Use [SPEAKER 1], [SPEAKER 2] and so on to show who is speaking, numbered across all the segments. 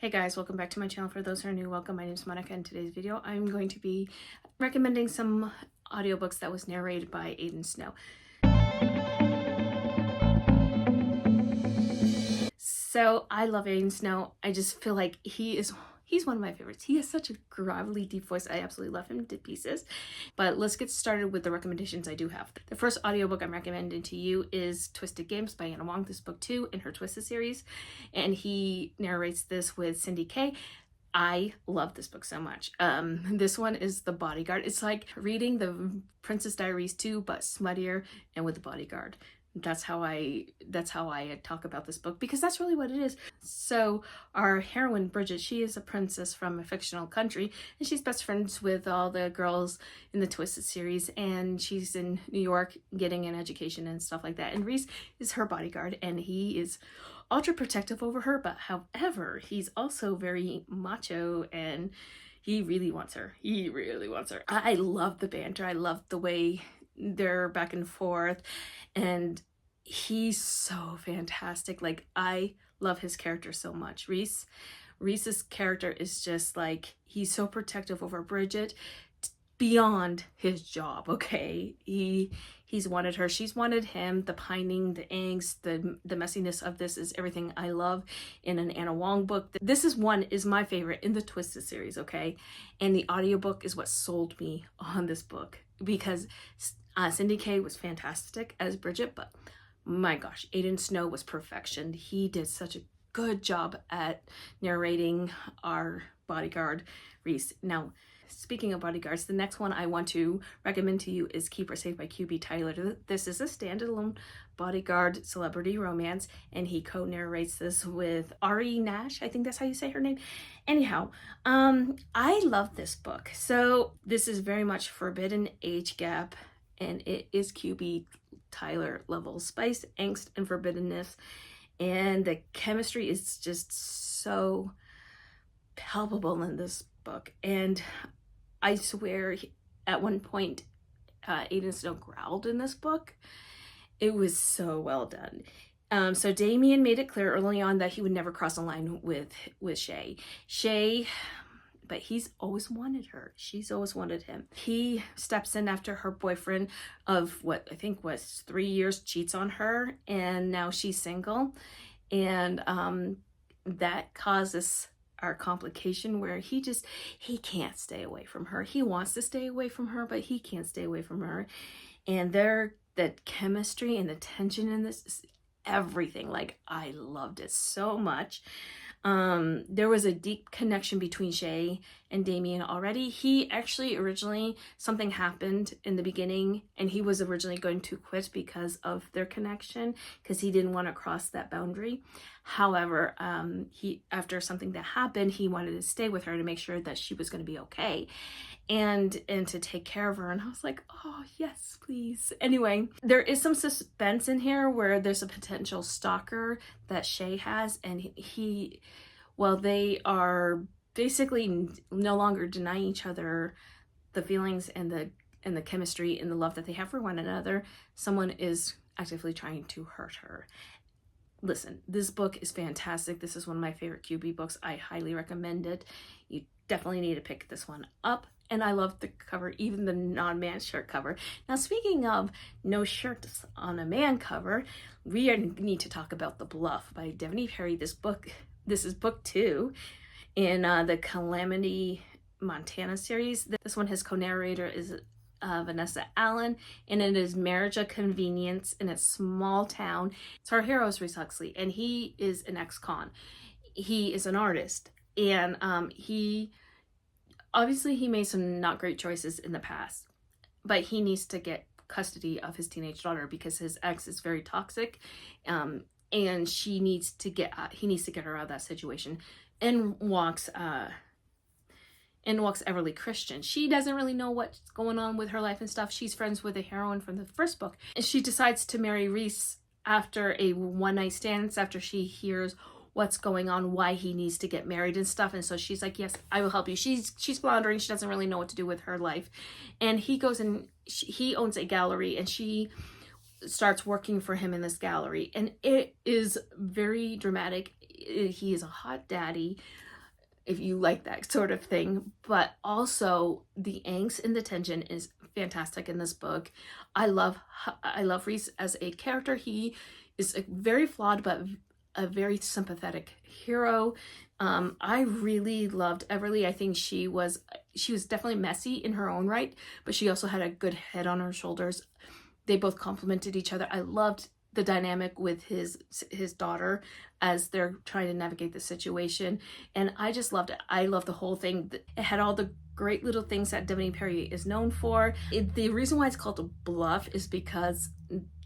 [SPEAKER 1] Hey guys, welcome back to my channel. For those who are new, welcome. My name is Monica. In today's video, I'm going to be recommending some audiobooks that was narrated by Aiden Snow. So I love Aiden Snow. I just feel like he's one of my favorites. He has such a gravelly, deep voice. I absolutely love him to pieces. But let's get started with the recommendations I do have. The first audiobook I'm recommending to you is Twisted Games by Huang. This book 2 in her Twisted series. And he narrates this with Cindy Kay. I love this book so much. This one is The Bodyguard. It's like reading the Princess Diaries 2, but smuttier and with the bodyguard. That's how I talk about this book, because that's really what it is. So our heroine, Bridget, she is a princess from a fictional country, and she's best friends with all the girls in the Twisted series, and she's in New York getting an education and stuff like that. And Reese is her bodyguard, and he is ultra protective over her, but however, he's also very macho, and he really wants her. He really wants her. I love the banter. I love the way they're back and forth, and he's so fantastic. Like, I love his character so much. Reese's character is just like, he's so protective over Bridget beyond his job. Okay, he's wanted her, she's wanted him. The pining, the angst, the messiness of this is everything I love in an Anna Huang book. This is my favorite in the Twisted series, okay? And the audiobook is what sold me on this book, because Cindy Kay was fantastic as Bridget, but my gosh, Aiden Snow was perfection. He did such a good job at narrating our bodyguard, Reese. Now, speaking of bodyguards, the next one I want to recommend to you is Keep Her Safe by QB Tyler. This is a standalone bodyguard celebrity romance, and he co-narrates this with Ari Nash. I think that's how you say her name. Anyhow, I love this book. So this is very much forbidden age gap, and it is QB Tyler level spice, angst, and forbiddenness. And the chemistry is just so palpable in this book. And I swear, at one point, Aiden Snow growled in this book. It was so well done. So Damien made it clear early on that he would never cross a line with Shay. But he's always wanted her. She's always wanted him. He steps in after her boyfriend of what I think was 3 years cheats on her, and now she's single. And that causes our complication where he can't stay away from her. He wants to stay away from her, but he can't stay away from her. And the chemistry and the tension in this is everything. Like, I loved it so much. There was a deep connection between Shay and Damien already. He actually originally, something happened in the beginning, and he was originally going to quit because of their connection, because he didn't want to cross that boundary. However, after something that happened, he wanted to stay with her to make sure that she was going to be okay, and to take care of her. And I was like, oh yes, please. Anyway, there is some suspense in here where there's a potential stalker that Shay has, and they are basically no longer denying each other the feelings and the chemistry and the love that they have for one another. Someone is actively trying to hurt her. Listen, this book is fantastic. This is one of my favorite QB books. I highly recommend it. You definitely need to pick this one up. And I love the cover, even the non-man shirt cover. Now, speaking of no shirts on a man cover, we need to talk about The Bluff by Devney. This is book 2 in the Calamity Montana series. This one, his co-narrator is Vanessa Allen, and it is Marriage of Convenience in a small town. So our hero is Reese Huxley, and he is an ex-con. He is an artist, and he made some not great choices in the past, but he needs to get custody of his teenage daughter because his ex is very toxic, and he needs to get her out of that situation. And walks Everly Christian. She doesn't really know what's going on with her life and stuff. She's friends with the heroine from the first book, and she decides to marry Reese after a one-night stand, after she hears what's going on, why he needs to get married and stuff. And so she's like, yes, I will help you. She's floundering. She doesn't really know what to do with her life. And he goes and he owns a gallery, and she starts working for him in this gallery. And it is very dramatic. He is a hot daddy. if you like that sort of thing. But also the angst and the tension is fantastic in this book. I love Rhys as a character. He is a very flawed but a very sympathetic hero. I really loved Everly. I think she was definitely messy in her own right, but she also had a good head on her shoulders. They both complemented each other. I loved the dynamic with his daughter as they're trying to navigate the situation, and I just loved it. I loved the whole thing. It had all the great little things that Devney Perry is known for. The reason why it's called a bluff is because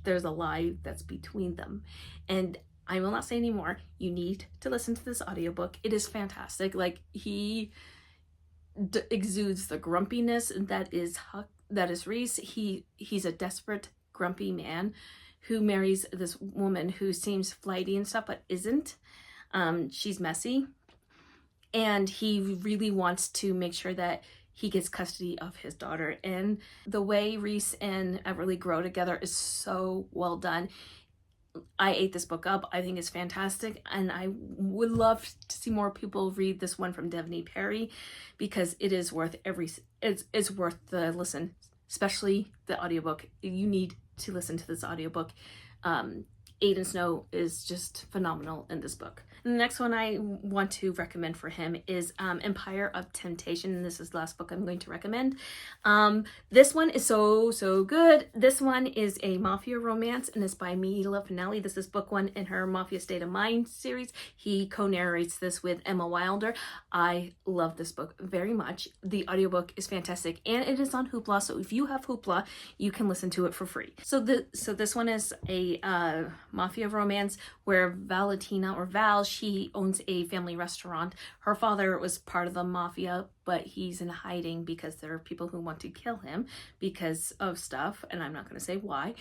[SPEAKER 1] there's a lie that's between them, and I will not say anymore. You need to listen to this audiobook. It is fantastic. Like, he exudes the grumpiness that is Rhys. He's a desperate, grumpy man who marries this woman who seems flighty and stuff, but isn't. She's messy. And he really wants to make sure that he gets custody of his daughter. And the way Rhys and Everly grow together is so well done. I ate this book up. I think it's fantastic, and I would love to see more people read this one from Devney Perry, because it is worth it's worth the listen, especially the audiobook. You need to listen to this audiobook. Aiden Snow is just phenomenal in this book. And the next one I want to recommend for him is Empire of Temptation, and this is the last book I'm going to recommend. This one is so good. This one is a Mafia romance, and it's by Mila Finelli. This is book 1 in her Mafia State of Mind series. He co-narrates this with Emma Wilder. I love this book very much. The audiobook is fantastic, and it is on Hoopla, so if you have Hoopla, you can listen to it for free. So this one is a Mafia romance where Val, she owns a family restaurant. Her father was part of the Mafia, but he's in hiding because there are people who want to kill him because of stuff, and I'm not going to say why.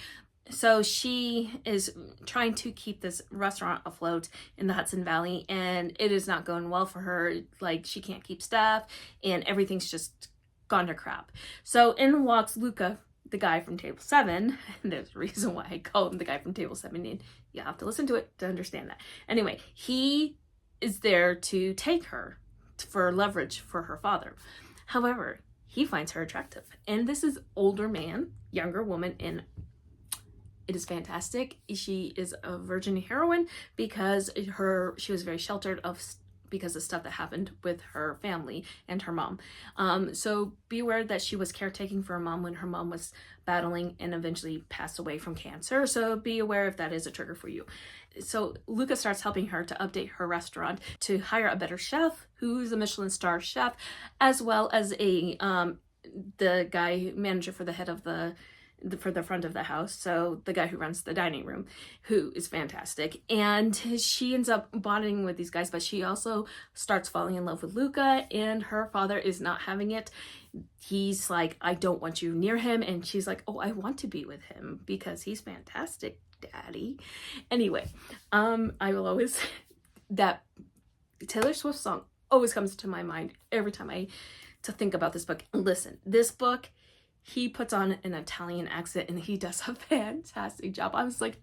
[SPEAKER 1] So she is trying to keep this restaurant afloat in the Hudson Valley, and it is not going well for her. Like, she can't keep staff, and everything's just gone to crap. So in walks Luca, the guy from Table 7, and there's a reason why I call him the guy from Table 7, and you have to listen to it to understand that. Anyway, he is there to take her for leverage for her father. However, he finds her attractive, and this is older man, younger woman, and it is fantastic. She is a virgin heroine because she was very sheltered because of stuff that happened with her family and her mom. So be aware that she was caretaking for her mom when her mom was battling and eventually passed away from cancer. So be aware if that is a trigger for you. So Luca starts helping her to update her restaurant, to hire a better chef who's a Michelin star chef, as well as the guy manager for the head of for the front of the house, so the guy who runs the dining room, who is fantastic. And she ends up bonding with these guys, but she also starts falling in love with Luca, and her father is not having it. He's like, I don't want you near him, and she's like, oh, I want to be with him because he's fantastic, daddy. Anyway, I will always that Taylor Swift song always comes to my mind every time I think about this book. Listen, this book, he puts on an Italian accent and he does a fantastic job. I was like,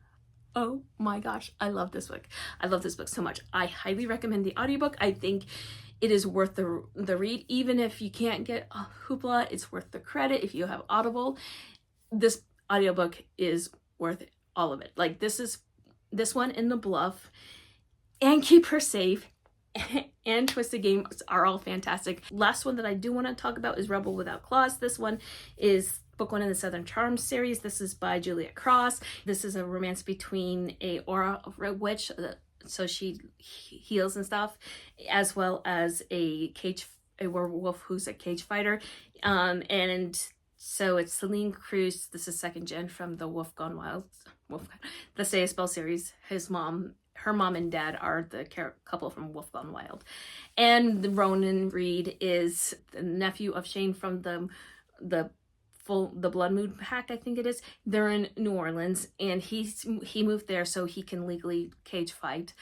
[SPEAKER 1] oh my gosh, I love this book. I love this book so much. I highly recommend the audiobook. I think it is worth the read. Even if you can't get Hoopla, it's worth the credit. If you have Audible, this audiobook is worth all of it. Like, this one in the Bluff and Keep Her Safe and Twisted Games are all fantastic. Last one that I do want to talk about is Rebel Without Claws. This one is book 1 in the Southern Charms series. This is by Juliette Cross. This is a romance between a aura witch, so she heals and stuff, as well as a werewolf who's a cage fighter. And so it's Celine Cruz. This is second gen from the the Say a Spell series. Her mom and dad are the couple from Wolf Gone Wild. And Ronan Reed is the nephew of Shane from the Blood Moon Pack, I think it is. They're in New Orleans, and he moved there so he can legally cage fight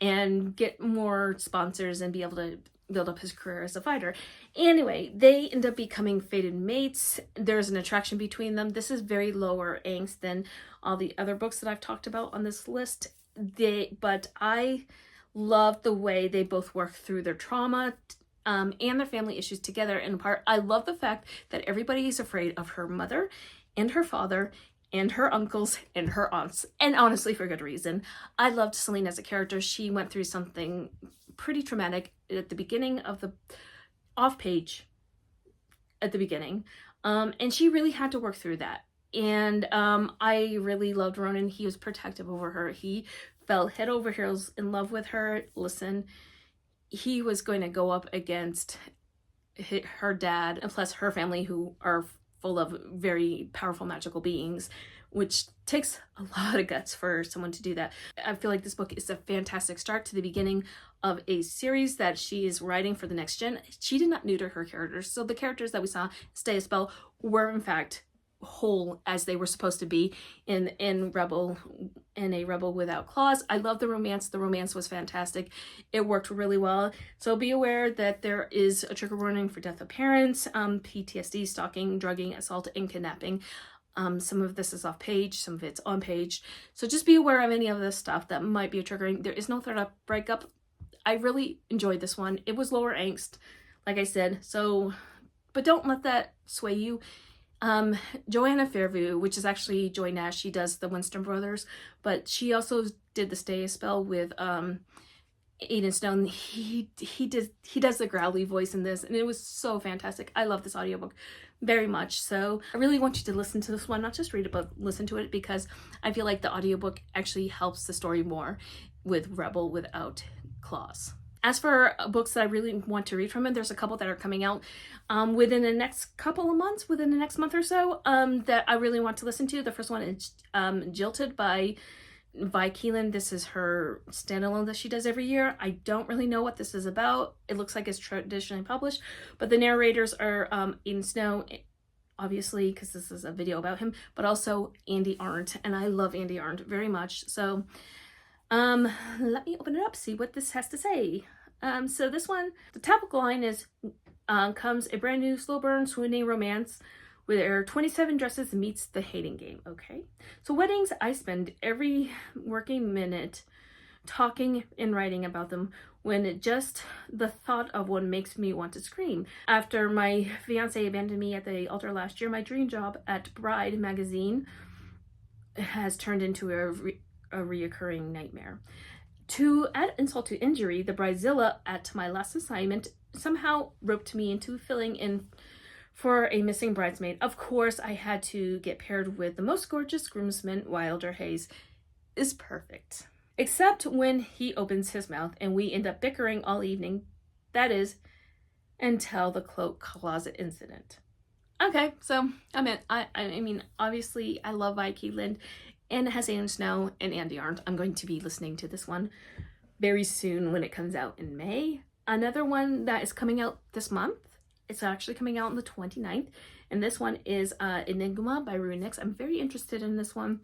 [SPEAKER 1] and get more sponsors and be able to build up his career as a fighter. Anyway, they end up becoming fated mates. There's an attraction between them. This is very lower angst than all the other books that I've talked about on this list. But I love the way they both work through their trauma and their family issues together and apart. I love the fact that everybody is afraid of her mother and her father and her uncles and her aunts, and honestly for good reason. I loved Celine as a character. She went through something pretty traumatic at the beginning of the off-page at the beginning, and she really had to work through that. And I really loved Ronan. He was protective over her. He fell head over heels in love with her. Listen, he was going to go up against her dad, and plus her family, who are full of very powerful magical beings, which takes a lot of guts for someone to do that. I feel like this book is a fantastic start to the beginning of a series that she is writing for the next gen. She did not neuter her characters, so the characters that we saw stay a spell were in fact whole as they were supposed to be in a Rebel Without Claws. I love the romance. The romance was fantastic. It worked really well. So be aware that there is a trigger warning for death of parents, PTSD, stalking, drugging, assault, and kidnapping. Some of this is off page, some of it's on page. So just be aware of any of this stuff that might be triggering. There is no third breakup. I really enjoyed this one. It was lower angst, like I said. So, but don't let that sway you. Joanna Fairview, which is actually Joy Nash, she does the Winston Brothers, but she also did the Stay a Spell with Aiden Stone. He does the growly voice in this, and it was so fantastic. I love this audiobook very much. So I really want you to listen to this one, not just read it, but listen to it, because I feel like the audiobook actually helps the story more with Rebel Without Claws. As for books that I really want to read from it, there's a couple that are coming out within the next couple of months, within the next month or so, that I really want to listen to. The first one is Jilted by Vi Keeand. This is her standalone that she does every year. I don't really know what this is about. It looks like it's traditionally published, but the narrators are Aiden Snow, obviously, because this is a video about him, but also Andy Arndt, and I love Andy Arndt very much. So let me open it up, see what this has to say. So this one, the topical line is, comes a brand new slow burn swooning romance where 27 dresses meets the hating game. Okay. So weddings, I spend every working minute talking and writing about them, when just the thought of one makes me want to scream. After my fiance abandoned me at the altar last year, my dream job at Bride magazine has turned into a reoccurring nightmare. To add insult to injury, the Bridezilla at my last assignment somehow roped me into filling in for a missing bridesmaid. Of course, I had to get paired with the most gorgeous groomsman. Wilder Hayes is perfect. Except when he opens his mouth and we end up bickering all evening. That is, until the cloak closet incident. Okay, so I mean, obviously, I love Vi Keeand, and it has Aiden Snow and Andy Arndt. I'm going to be listening to this one very soon when it comes out in May. Another one that is coming out this month, it's actually coming out on the 29th, and this one is Enigma by Runyx. I'm very interested in this one.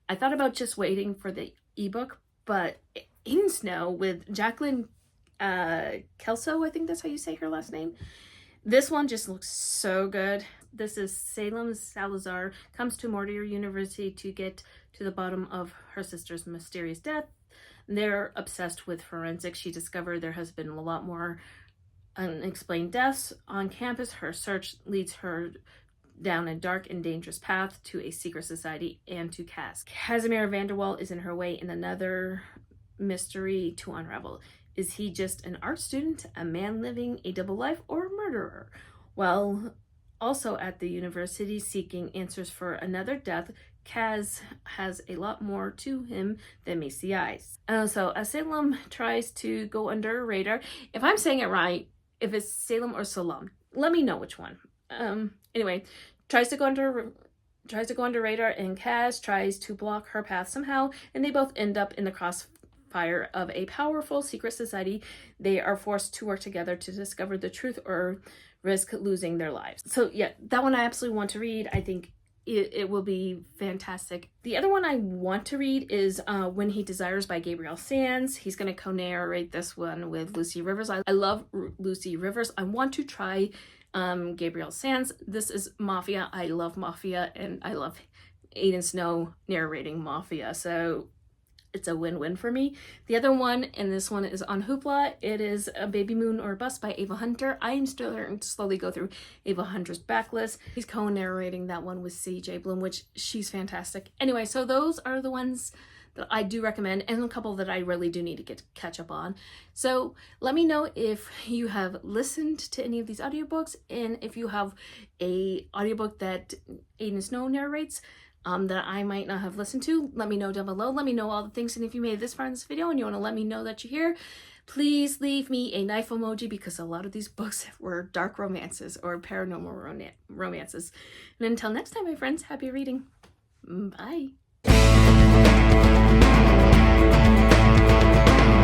[SPEAKER 1] I thought about just waiting for the ebook, but Aiden Snow with Jacqueline Kelso, I think that's how you say her last name. This one just looks so good. This is Salem Salazar comes to Mortier University to get to the bottom of her sister's mysterious death. They're obsessed with forensics. She discovered there has been a lot more unexplained deaths on campus. Her search leads her down a dark and dangerous path to a secret society and to Casimir Vanderwall is in her way in another mystery to unravel. Is he just an art student, a man living a double life, or a murderer? Well, also at the university seeking answers for another death, Kaz has a lot more to him than meets the eyes. So as Salem tries to go under a radar, if I'm saying it right, if it's Salem or Salam, let me know which one. Anyway, tries to go under radar, and Kaz tries to block her path somehow, and they both end up in the crossfire of a powerful secret society. They are forced to work together to discover the truth or risk losing their lives. So yeah, that one I absolutely want to read. I think it will be fantastic. The other one I want to read is When He Desires by Gabrielle Sands. He's going to co-narrate this one with Lucy Rivers. I love Lucy Rivers. I want to try Gabrielle Sands. This is Mafia. I love Mafia, and I love Aiden Snow narrating Mafia. So it's a win-win for me. The other one, and this one is on Hoopla, it is a Babymoon or Bust by Ava Hunter. I am starting to slowly go through Ava Hunter's backlist. He's co-narrating that one with CJ Bloom, which she's fantastic. Anyway, so those are the ones that I do recommend, and a couple that I really do need to catch up on. So let me know if you have listened to any of these audiobooks, and if you have a audiobook that Aiden Snow narrates that I might not have listened to. Let me know down below. Let me know all the things, and if you made it this far in this video and you want to let me know that you're here, please leave me a knife emoji, because a lot of these books were dark romances or paranormal romances. And until next time, my friends, happy reading. Bye.